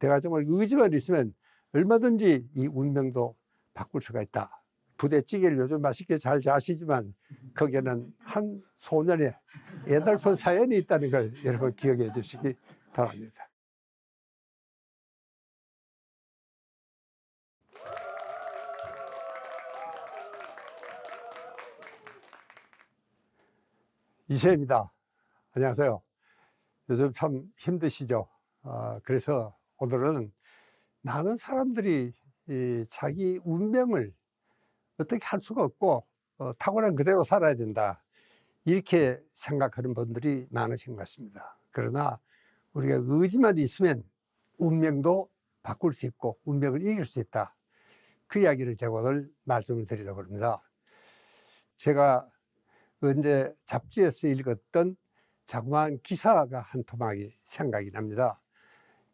내가 정말 의지만 있으면 얼마든지 이 운명도 바꿀 수가 있다. 부대찌개를 요즘 맛있게 잘 자시지만 거기에는 한 소년의 애달픈 사연이 있다는 걸 여러분 기억해 주시기 바랍니다. 이세입니다. 안녕하세요. 요즘 참 힘드시죠? 그래서 오늘은 많은 사람들이 자기 운명을 어떻게 할 수가 없고 타고난 그대로 살아야 된다, 이렇게 생각하는 분들이 많으신 것 같습니다. 그러나 우리가 의지만 있으면 운명도 바꿀 수 있고 운명을 이길 수 있다, 그 이야기를 제가 오늘 말씀을 드리려고 합니다. 제가 언제 잡지에서 읽었던 자그마한 기사가 한 토막이 생각이 납니다.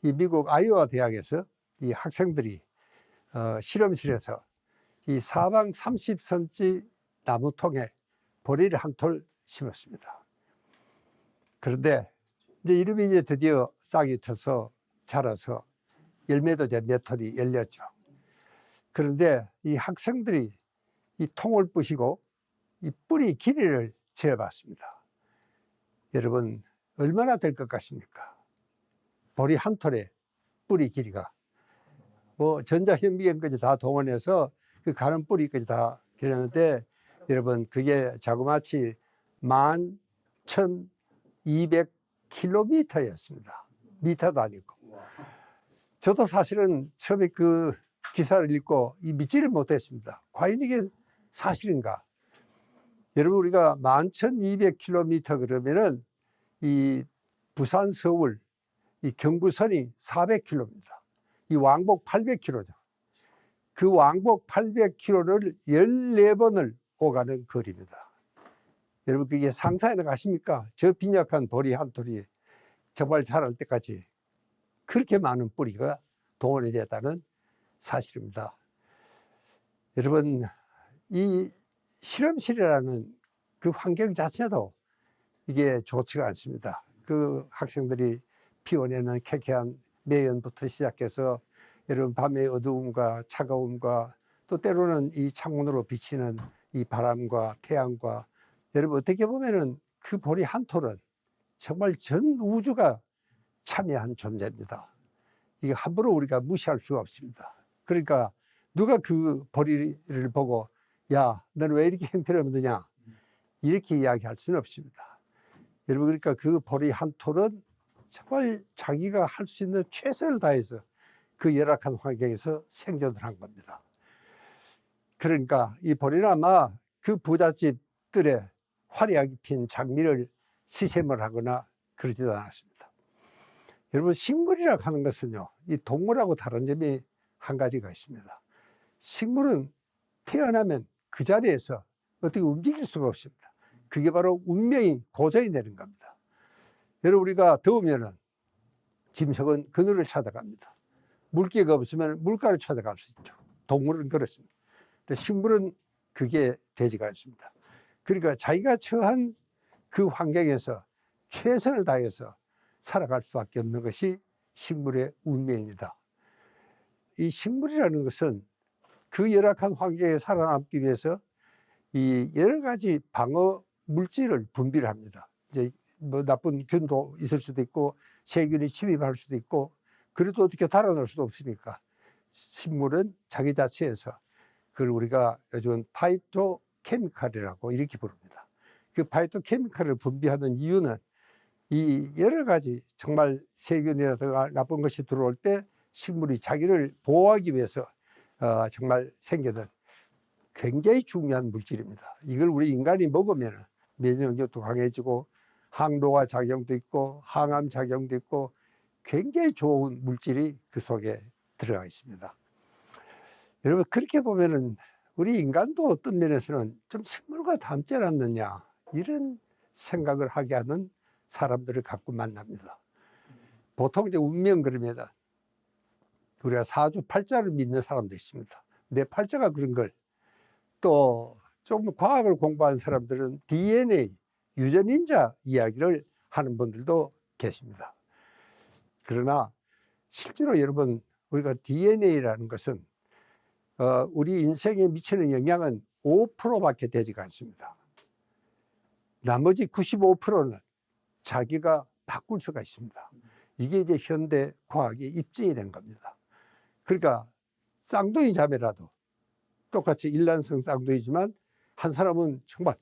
이 미국 아이오와 대학에서 이 학생들이 실험실에서 이 사방 30cm 나무통에 보리를 한 톨 심었습니다. 그런데 이제 이름이 이제 드디어 싹이 트서 자라서 열매도 이제 몇 톨이 열렸죠. 그런데 이 학생들이 이 통을 부시고 이 뿌리 길이를 재봤습니다. 여러분, 얼마나 될 것 같습니까? 보리 한 톨의 뿌리 길이가 뭐 전자현미경까지 다 동원해서 그 가는 뿌리까지 다 길었는데, 여러분, 그게 자그마치 11,200km였습니다. 미터도 아니고. 저도 사실은 처음에 그 기사를 읽고 믿지를 못했습니다. 과연 이게 사실인가? 여러분, 우리가 11,200km 그러면은 이 부산 서울 이 경부선이 400km입니다. 이 왕복 800km죠. 그 왕복 800km를 14번을 오가는 거리입니다. 여러분, 그게 상상해 가십니까? 저 빈약한 보리 한 톨이 정말 자랄 때까지 그렇게 많은 뿌리가 동원이 됐다는 사실입니다. 여러분, 이 실험실이라는 그 환경 자체도 이게 좋지가 않습니다. 그 학생들이 피워내는 쾌쾌한 매연부터 시작해서 여러분, 밤의 어두움과 차가움과 또 때로는 이 창문으로 비치는 이 바람과 태양과, 여러분, 어떻게 보면은 그 보리 한 톨은 정말 전 우주가 참여한 존재입니다. 이게 함부로 우리가 무시할 수가 없습니다. 그러니까 누가 그 보리를 보고 야, 너는 왜 이렇게 형편없느냐, 이렇게 이야기할 수는 없습니다. 여러분, 그러니까 그 보리 한 톨은 정말 자기가 할 수 있는 최선을 다해서 그 열악한 환경에서 생존을 한 겁니다. 그러니까 이 보리는 아마 그 부잣집들의 화려하게 핀 장미를 시샘을 하거나 그러지도 않았습니다. 여러분, 식물이라고 하는 것은요, 이 동물하고 다른 점이 한 가지가 있습니다. 식물은 태어나면 그 자리에서 어떻게 움직일 수가 없습니다. 그게 바로 운명이 고정이 되는 겁니다. 여러분, 우리가 더우면은 짐승은 그늘을 찾아갑니다. 물기가 없으면 물가를 찾아갈 수 있죠. 동물은 그렇습니다. 근데 식물은 그게 되지가 않습니다. 그러니까 자기가 처한 그 환경에서 최선을 다해서 살아갈 수밖에 없는 것이 식물의 운명입니다. 이 식물이라는 것은 그 열악한 환경에 살아남기 위해서 이 여러 가지 방어 물질을 분비를 합니다. 이제 뭐 나쁜 균도 있을 수도 있고 세균이 침입할 수도 있고, 그래도 어떻게 달아날 수도 없으니까 식물은 자기 자체에서 그걸 우리가 요즘 파이토케미칼이라고 이렇게 부릅니다. 그 파이토케미칼을 분비하는 이유는 이 여러 가지 정말 세균이라든가 나쁜 것이 들어올 때 식물이 자기를 보호하기 위해서 정말 생겨난 굉장히 중요한 물질입니다. 이걸 우리 인간이 먹으면 면역력도 강해지고 항노화 작용도 있고 항암 작용도 있고 굉장히 좋은 물질이 그 속에 들어가 있습니다. 여러분, 그렇게 보면은 우리 인간도 어떤 면에서는 좀 식물과 닮지 않았느냐, 이런 생각을 하게 하는 사람들을 가끔 만납니다. 보통 이제 운명 그러면 우리가 사주팔자를 믿는 사람도 있습니다. 내 팔자가 그런 걸, 또 좀 과학을 공부한 사람들은 DNA, 유전인자 이야기를 하는 분들도 계십니다. 그러나 실제로 여러분, 우리가 DNA라는 것은 우리 인생에 미치는 영향은 5%밖에 되지가 않습니다. 나머지 95%는 자기가 바꿀 수가 있습니다. 이게 이제 현대 과학의 입증이 된 겁니다. 그러니까 쌍둥이 자매라도 똑같이 일란성 쌍둥이지만 한 사람은 정말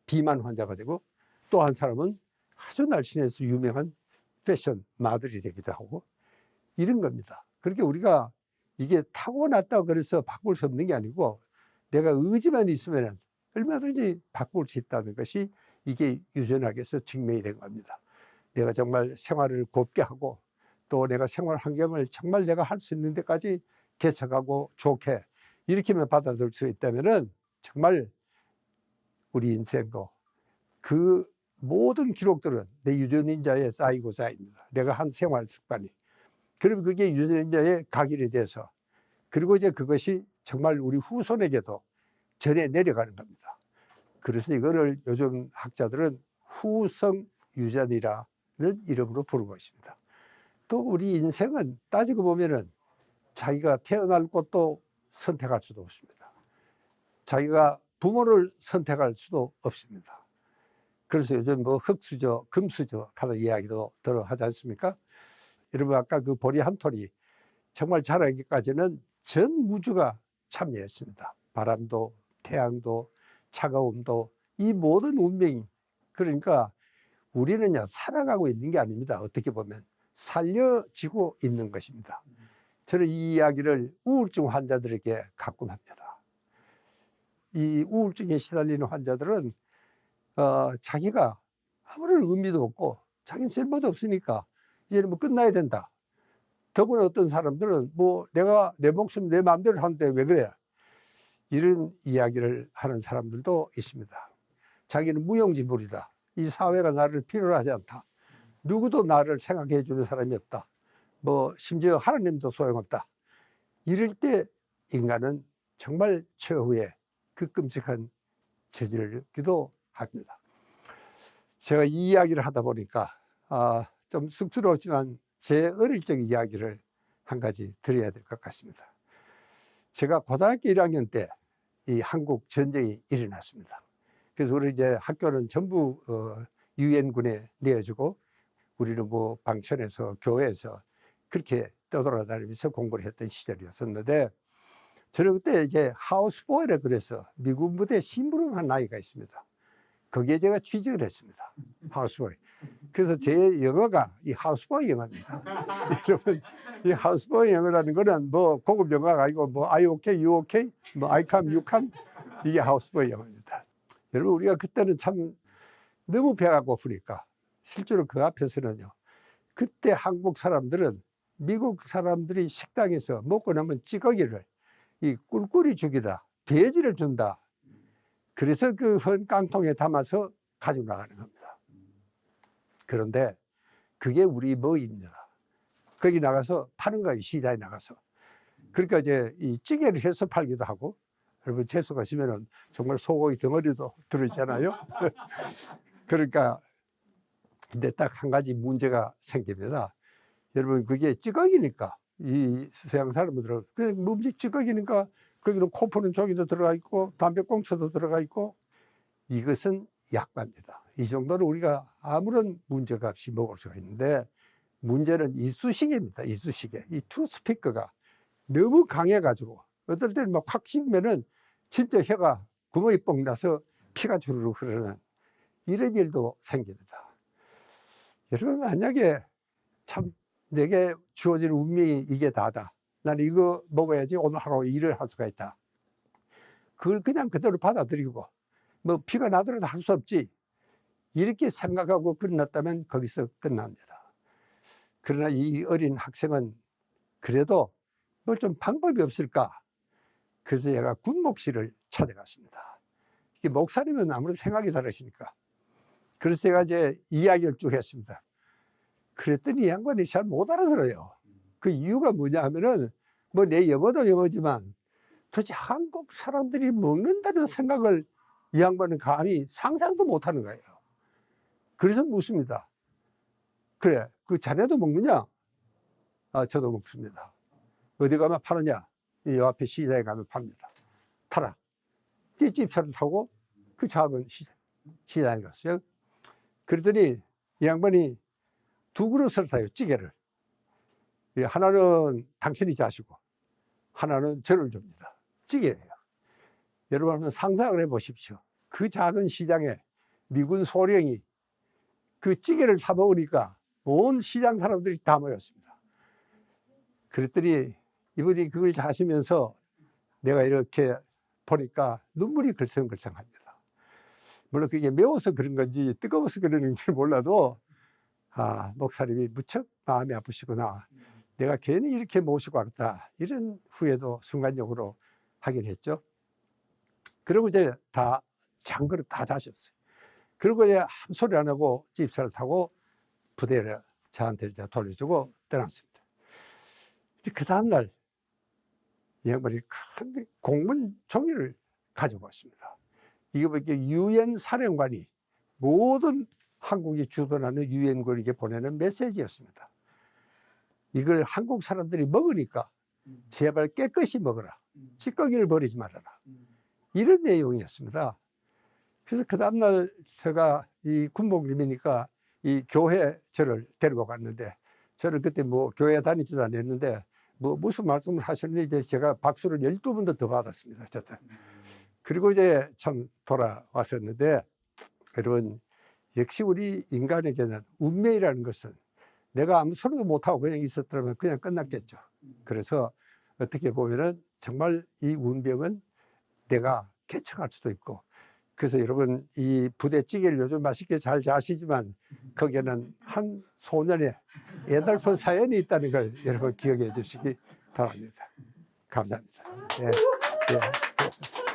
비만 환자가 되고 또 한 사람은 아주 날씬해서 유명한 패션 모델이 되기도 하고 이런 겁니다. 그렇게 우리가 이게 타고났다고 그래서 바꿀 수 없는 게 아니고 내가 의지만 있으면 얼마든지 바꿀 수 있다는 것이 이게 유전학에서 증명이 된 겁니다. 내가 정말 생활을 곱게 하고 또 내가 생활 환경을 정말 내가 할 수 있는 데까지 개척하고 좋게 이렇게만 받아들일 수 있다면은 정말 우리 인생도 그 모든 기록들은 내 유전인자에 쌓이고 쌓입니다. 내가 한 생활 습관이. 그러면 그게 유전인자에 각인이 돼서 그리고 이제 그것이 정말 우리 후손에게도 전해 내려가는 겁니다. 그래서 이거를 요즘 학자들은 후성 유전이라는 이름으로 부르고 있습니다. 또 우리 인생은 따지고 보면은 자기가 태어날 곳도 선택할 수도 없습니다. 자기가 부모를 선택할 수도 없습니다. 그래서 요즘 뭐 흙수저, 금수저 하는 이야기도 들어 하지 않습니까? 여러분 아까 그 보리 한 톨이 정말 자라기까지는 전 우주가 참여했습니다. 바람도 태양도 차가움도 이 모든 운명이 그러니까 우리는요 살아가고 있는 게 아닙니다. 어떻게 보면 살려지고 있는 것입니다. 저는 이 이야기를 우울증 환자들에게 가끔 합니다. 이 우울증에 시달리는 환자들은 자기가 아무런 의미도 없고 자기는 쓸모도 없으니까 이제는 뭐 끝나야 된다. 더구나 어떤 사람들은 뭐 내가 내 목숨 내 마음대로 하는데 왜 그래? 이런 이야기를 하는 사람들도 있습니다. 자기는 무용지물이다. 이 사회가 나를 필요로 하지 않다. 누구도 나를 생각해 주는 사람이 없다. 뭐 심지어 하나님도 소용없다. 이럴 때 인간은 정말 최후의 그 끔찍한 저질기도 합니다. 제가 이 이야기를 하다 보니까 좀 쑥스러웠지만 제 어릴 적 이야기를 한 가지 드려야 될 것 같습니다. 제가 고등학교 1학년 때 이 한국 전쟁이 일어났습니다. 그래서 우리 이제 학교는 전부 유엔군에 내어주고 우리는 뭐 방천에서 교회에서 그렇게 떠돌아다니면서 공부를 했던 시절이었었는데 저는 그때 이제 하우스보이라 그래서 미군 부대 심부름한 나이가 있습니다. 거기에 제가 취직을 했습니다. 하우스보이. 그래서 제 영어가 이 하우스보이 영어입니다. 여러분, 이 하우스보이 영어라는 거는 뭐 고급 영어가 아니고 뭐 I okay, you okay, 뭐 I come, you come 이게 하우스보이 영어입니다. 여러분 우리가 그때는 참 너무 배가 고프니까 실제로 그 앞에서는요. 그때 한국 사람들은 미국 사람들이 식당에서 먹고 나면 찌꺼기를 이 꿀꿀이 죽이다, 돼지를 준다. 그래서 그 헌 깡통에 담아서 가지고 나가는 겁니다. 그런데 그게 우리 먹이입니다. 거기 나가서 파는 거예요. 시장에 나가서. 그러니까 이제 이 찌개를 해서 팔기도 하고 여러분 채소 가시면은 정말 소고기 덩어리도 들어있잖아요. 그러니까 근데 딱 한 가지 문제가 생깁니다. 여러분 그게 찌꺼기니까 이 서양 사람들은 그냥 뭡지 찌꺼기니까 거기는 코푸는 종이도 들어가 있고 담배꽁초도 들어가 있고 이것은 약과입니다. 이 정도는 우리가 아무런 문제가 없이 먹을 수가 있는데 문제는 이쑤시개입니다. 이쑤시개. 이 투스피커가 너무 강해가지고 어떨 때는 막 확 씹으면은 진짜 혀가 구멍이 뻥 나서 피가 주르륵 흐르는 이런 일도 생깁니다. 여러분 만약에 참 내게 주어진 운명이 이게 다다. 나는 이거 먹어야지 오늘 하루 일을 할 수가 있다. 그걸 그냥 그대로 받아들이고 뭐 피가 나더라도 할 수 없지. 이렇게 생각하고 끝났다면 거기서 끝납니다. 그러나 이 어린 학생은 그래도 뭘 좀 방법이 없을까? 그래서 얘가 군목실을 찾아갔습니다. 이게 목사님은 아무래도 생각이 다르시니까. 그래서 제가 이제 이야기를 쭉 했습니다. 그랬더니 이 양반이 잘 못 알아들어요. 그 이유가 뭐냐 하면은 뭐 내 영어도 영어지만 도대체 한국 사람들이 먹는다는 생각을 이 양반은 감히 상상도 못 하는 거예요. 그래서 묻습니다. 그래, 그 자네도 먹느냐? 저도 먹습니다. 어디 가면 파느냐? 이 앞에 시장에 가면 팝니다. 타라. 집차를 타고 그 작은 시장에 갔어요. 그랬더니 이 양반이 두 그릇을 사요, 찌개를. 하나는 당신이 자시고 하나는 저를 줍니다. 찌개예요. 여러분 한번 상상을 해 보십시오. 그 작은 시장에 미군 소령이 그 찌개를 사 먹으니까 온 시장 사람들이 다 모였습니다. 그랬더니 이분이 그걸 자시면서 내가 이렇게 보니까 눈물이 글썽글썽합니다. 물론 그게 매워서 그런 건지 뜨거워서 그러는지 몰라도 목사님이 무척 마음이 아프시구나. 내가 괜히 이렇게 모시고 왔다. 이런 후회도 순간적으로 하긴 했죠. 그리고 이제 다 장그릇 다 자셨어요. 그리고 이제 아무 소리 안 하고 집사를 타고 부대를 저한테 이제 돌려주고 떠났습니다. 이제 그 다음날 이 양반이 큰 공문 종이를 가지고 왔습니다. 이게 뭐 유엔 사령관이 모든 한국이 주둔하는 유엔군에게 보내는 메시지였습니다. 이걸 한국 사람들이 먹으니까 제발 깨끗이 먹어라. 찌꺼기를 버리지 말아라. 이런 내용이었습니다. 그래서 그 다음날 제가 이 군복님이니까 이 교회 저를 데리고 갔는데, 저를 그때 뭐 교회 다니지도 않았는데 뭐 무슨 말씀을 하셨는지 이제 제가 박수를 12번도 더 받았습니다. 어쨌든. 그리고 이제 참 돌아왔었는데, 여러분 역시 우리 인간에게는 운명이라는 것은 내가 아무 소리도 못하고 그냥 있었더라면 그냥 끝났겠죠. 그래서 어떻게 보면은 정말 이 운명은 내가 개척할 수도 있고, 그래서 여러분 이 부대찌개를 요즘 맛있게 잘 자시지만 거기에는 한 소년의 애달픈 사연이 있다는 걸 여러분 기억해 주시기 바랍니다. 감사합니다. 예, 예.